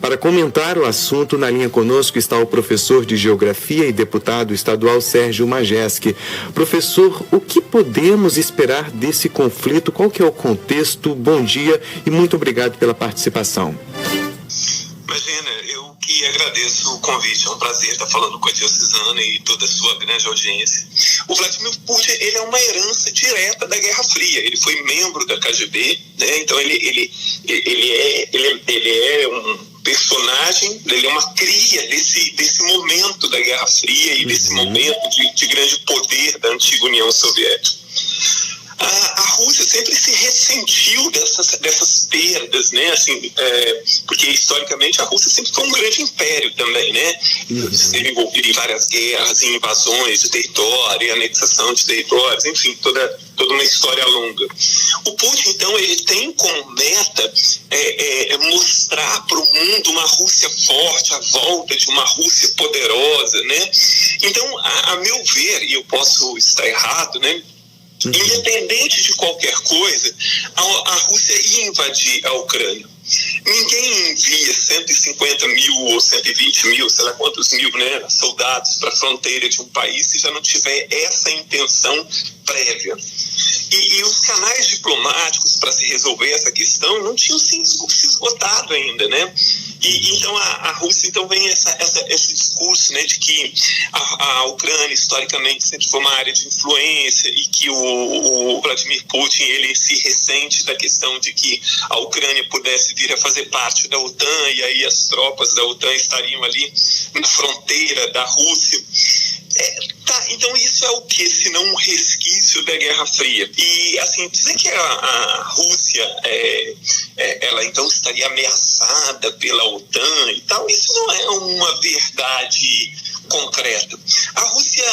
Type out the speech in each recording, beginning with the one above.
Para comentar o assunto, na linha conosco está o professor de Geografia e deputado estadual Sérgio Majeski. Professor, o que podemos esperar desse conflito? Qual que é o contexto? Bom dia e muito obrigado pela participação. Imagina, eu que agradeço o convite, é um prazer estar falando com a Diocesana e toda a sua grande audiência. O Vladimir Putin, ele é uma herança direta da Guerra Fria, ele foi membro da KGB, né? Então ele é um personagem, ele é uma cria desse momento da Guerra Fria e desse momento de grande poder da antiga União Soviética. A Rússia sempre se ressentiu dessas perdas, né? Assim, porque historicamente a Rússia sempre foi um grande império também, né? Esteve envolvido em várias guerras, em invasões de território, em anexação de territórios, enfim, toda uma história longa. O Putin, então, ele tem como meta mostrar para o mundo uma Rússia forte, a volta de uma Rússia poderosa, né? Então, a meu ver, e eu posso estar errado, né? Independente de qualquer coisa, a Rússia ia invadir a Ucrânia. Ninguém envia 150 mil ou 120 mil, sei lá quantos mil, né, soldados para a fronteira de um país se já não tiver essa intenção prévia. E os canais diplomáticos para se resolver essa questão não tinham se esgotado ainda, né? Então a Rússia então vem esse discurso, né, de que a Ucrânia historicamente sempre foi uma área de influência e que o Vladimir Putin ele se ressente da questão de que a Ucrânia pudesse vir a fazer parte da OTAN e aí as tropas da OTAN estariam ali na fronteira da Rússia. Então isso é o que, se não um resquício da Guerra Fria. E assim, dizer que a Rússia ela então estaria ameaçada pela OTAN e tal, isso não é uma verdade concreta. A Rússia,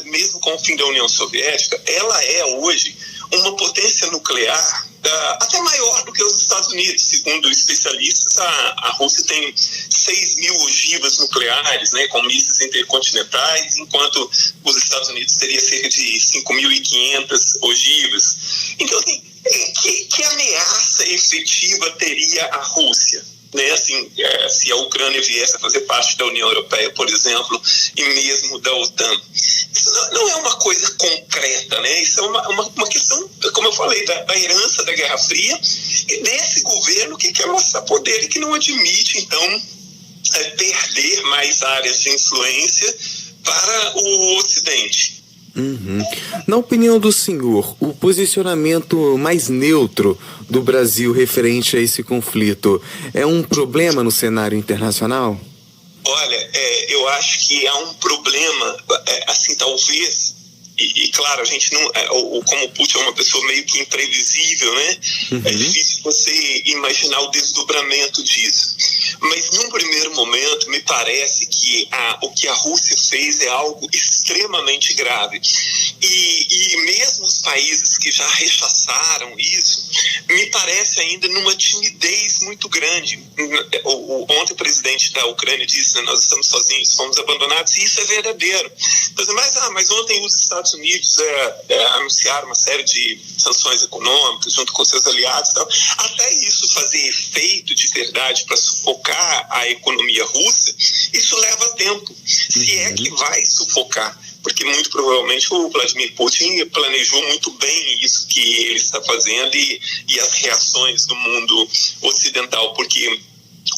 mesmo com o fim da União Soviética, ela é hoje uma potência nuclear até maior do que os Estados Unidos. Segundo especialistas, a Rússia tem 6 mil ogivas nucleares, né, com mísseis intercontinentais, enquanto os Estados Unidos teria cerca de 5.500 ogivas. Então, assim, que ameaça efetiva teria a Rússia? Né, assim, se a Ucrânia viesse a fazer parte da União Europeia, por exemplo, e mesmo da OTAN. Isso não é uma coisa concreta, né? Isso é uma questão, como eu falei, da herança da Guerra Fria e desse governo que quer mostrar poder e que não admite, então, perder mais áreas de influência para o Ocidente. Na opinião do senhor, o posicionamento mais neutro do Brasil referente a esse conflito é um problema no cenário internacional? Olha, eu acho que há um problema, assim, talvez, e claro, a gente não, como o Putin é uma pessoa meio que imprevisível, né? É difícil você imaginar o desdobramento disso. Mas num primeiro momento me parece que o que a Rússia fez é algo extremamente grave. E mesmo os países que já rechaçaram isso, me parece ainda numa timidez muito grande. Ontem o presidente da Ucrânia disse, né, nós estamos sozinhos, fomos abandonados, e isso é verdadeiro. Mas ontem os Estados Unidos anunciaram uma série de sanções econômicas junto com seus aliados e tal. Até isso fazer efeito de verdade para sufocar a economia russa, isso leva tempo. Se é que vai sufocar. Porque muito provavelmente o Vladimir Putin planejou muito bem isso que ele está fazendo e as reações do mundo ocidental, porque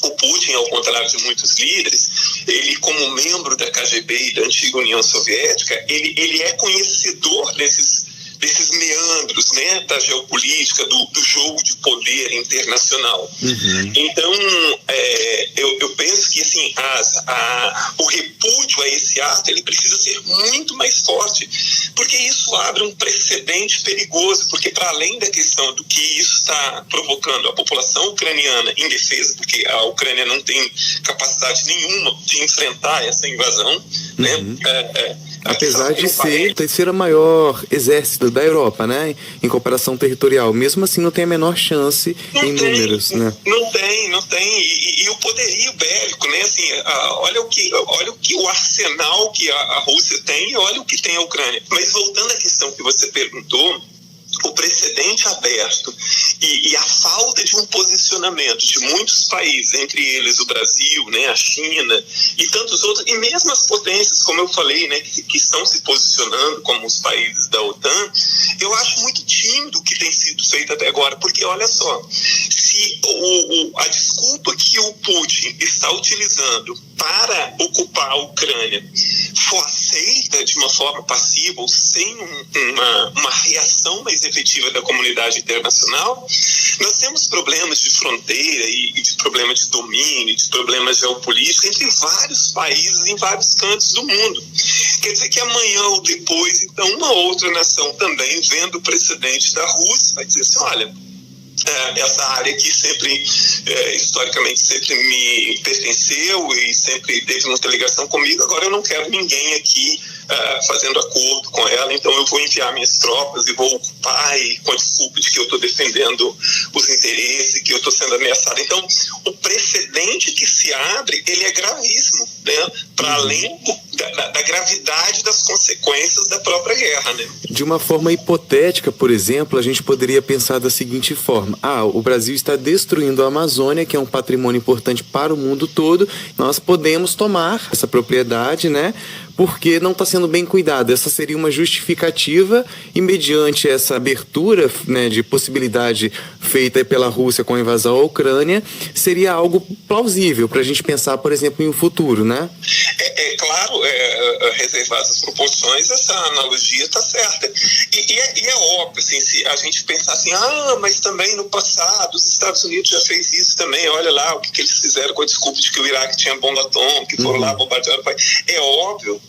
o Putin, ao contrário de muitos líderes, ele, como membro da KGB e da antiga União Soviética, ele é conhecedor desses meandros, né, da geopolítica, do jogo de poder internacional. Então, eu penso que assim, o repúdio a esse ato ele precisa ser muito mais forte, porque isso abre um precedente perigoso, porque para além da questão do que isso está provocando a população ucraniana indefesa, porque a Ucrânia não tem capacidade nenhuma de enfrentar essa invasão, né? Apesar de ser o terceiro maior exército da Europa, né? Em comparação territorial, mesmo assim não tem a menor chance em números, né? Não tem. E o poderio bélico, né? Assim, olha o arsenal que a Rússia tem e olha o que tem a Ucrânia. Mas voltando à questão que você perguntou, o precedente aberto e a falta de um posicionamento de muitos países, entre eles o Brasil, né, a China e tantos outros, e mesmo as potências, como eu falei, né, que estão se posicionando como os países da OTAN, eu acho muito tímido o que tem sido feito até agora, porque olha só, se a desculpa que o Putin está utilizando para ocupar a Ucrânia for aceita de uma forma passiva ou sem uma reação mais efetiva da comunidade internacional, nós temos problemas de fronteira e de problema de domínio, de problemas geopolíticos entre vários países em vários cantos do mundo. Quer dizer que amanhã ou depois, então, uma outra nação também, vendo o precedente da Rússia, vai dizer assim, olha, essa área que sempre, historicamente, sempre me pertenceu e sempre teve muita ligação comigo, agora eu não quero ninguém aqui fazendo acordo com ela, então eu vou enviar minhas tropas e vou ocupar, e com a desculpa de que eu estou defendendo os interesses, que eu estou sendo ameaçado. Então, o precedente que se abre, ele é gravíssimo, né? Para além da gravidade das consequências da própria guerra, né? De uma forma hipotética, por exemplo, a gente poderia pensar da seguinte forma: o Brasil está destruindo a Amazônia, que é um patrimônio importante para o mundo todo, nós podemos tomar essa propriedade, né? Porque não está sendo bem cuidado. Essa seria uma justificativa, e mediante essa abertura, né, de possibilidade feita pela Rússia com a invasão à Ucrânia, seria algo plausível para a gente pensar, por exemplo, em um futuro, né? Claro, reservadas as proporções, essa analogia está certa. E é óbvio, assim, se a gente pensar assim, mas também no passado os Estados Unidos já fez isso também, olha lá o que eles fizeram com a desculpa de que o Iraque tinha bomba atômica, que foram lá bombardear o país. É óbvio,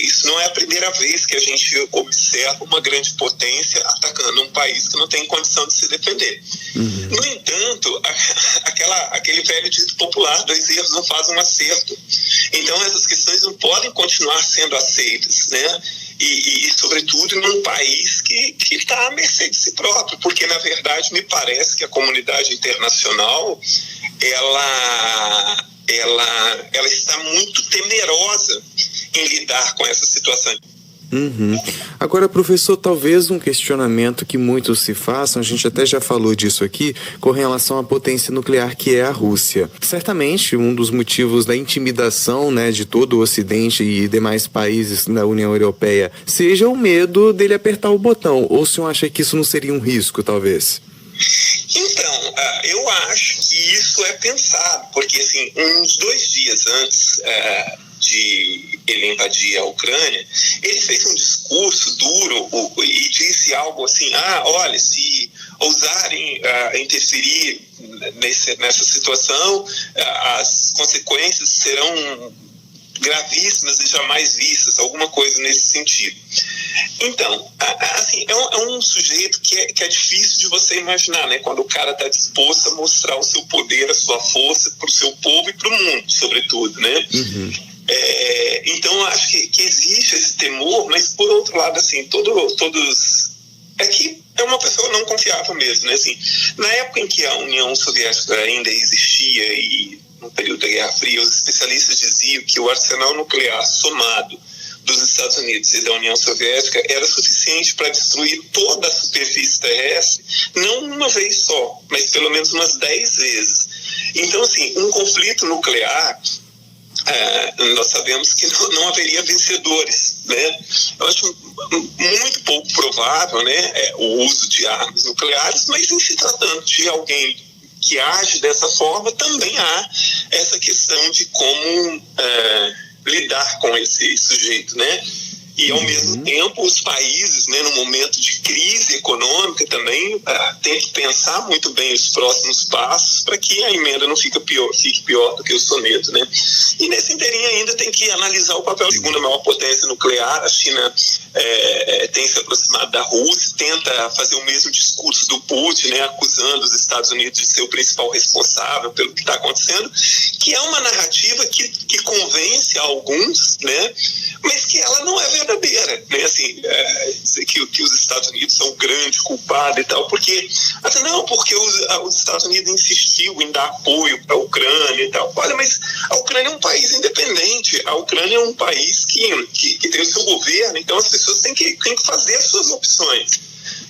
isso não é a primeira vez que a gente observa uma grande potência atacando um país que não tem condição de se defender. No entanto, aquele velho dito popular, 2 erros não fazem um acerto. Então essas questões não podem continuar sendo aceitas, né? E sobretudo num país que está à mercê de si próprio, porque na verdade me parece que a comunidade internacional ela está muito temerosa em lidar com essa situação. Agora, professor, talvez um questionamento que muitos se façam, a gente até já falou disso aqui, com relação à potência nuclear que é a Rússia. Certamente, um dos motivos da intimidação, né, de todo o Ocidente e demais países da União Europeia seja o medo dele apertar o botão, ou o senhor acha que isso não seria um risco, talvez? Então, eu acho que isso é pensado, porque assim, uns 2 dias antes de ele invadir a Ucrânia, ele fez um discurso duro e disse algo assim, olha, se ousarem interferir nessa situação, as consequências serão gravíssimas e jamais vistas, alguma coisa nesse sentido. Então, assim, é um sujeito que é difícil de você imaginar, né? Quando o cara está disposto a mostrar o seu poder, a sua força para o seu povo e para o mundo, sobretudo, né? Então, acho que existe esse temor, mas, por outro lado, assim, todos... É que é uma pessoa não confiável mesmo, né? Assim, na época em que a União Soviética ainda existia e no período da Guerra Fria, os especialistas diziam que o arsenal nuclear somado dos Estados Unidos e da União Soviética era suficiente para destruir toda a superfície terrestre, não uma vez só, mas pelo menos umas 10 vezes. Então, assim, um conflito nuclear, nós sabemos que não haveria vencedores, né? Eu acho muito pouco provável, né, o uso de armas nucleares, mas em se tratando de alguém que age dessa forma, também há essa questão de como lidar com esse sujeito, né? E, ao mesmo tempo, os países, né, no momento de crise econômica também, têm que pensar muito bem os próximos passos para que a emenda não fique pior do que o soneto, né? E nesse inteirinho ainda tem que analisar o papel da segunda maior potência nuclear. A China tem se aproximado da Rússia, tenta fazer o mesmo discurso do Putin, né, acusando os Estados Unidos de ser o principal responsável pelo que está acontecendo, que é uma narrativa que convence a alguns, né, mas que ela não é verdadeira, né? Assim, dizer que os Estados Unidos são o grande culpado e tal, porque os Estados Unidos insistiu em dar apoio para a Ucrânia e tal. Olha, mas a Ucrânia é um país independente, a Ucrânia é um país que tem o seu governo, então as pessoas têm que fazer as suas opções.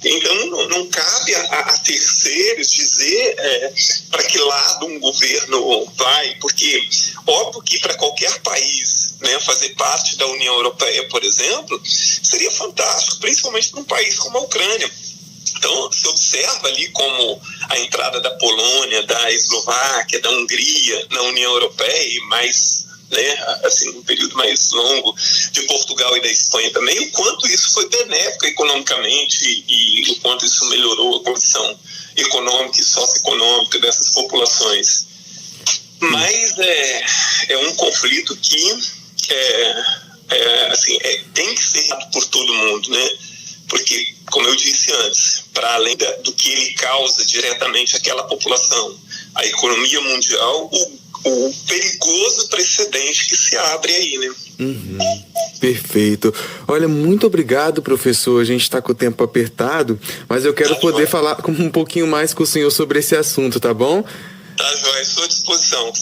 Então, não cabe a terceiros dizer para que lado um governo vai, porque, óbvio que para qualquer país, né, fazer parte da União Europeia, por exemplo, seria fantástico, principalmente para um país como a Ucrânia. Então, se observa ali como a entrada da Polônia, da Eslováquia, da Hungria na União Europeia e mais, né, assim, um período mais longo de Portugal e da Espanha também, o quanto isso foi benéfico economicamente e o quanto isso melhorou a condição econômica e socioeconômica dessas populações. Mas é um conflito que tem que ser por todo mundo, né? Porque, como eu disse antes, para além do que ele causa diretamente àquela população, a economia mundial, o perigoso precedente que se abre aí, né? Uhum. Perfeito. Olha, muito obrigado, professor. A gente está com o tempo apertado, mas eu quero poder falar um pouquinho mais com o senhor sobre esse assunto, tá bom? Tá, Joia, à sua disposição.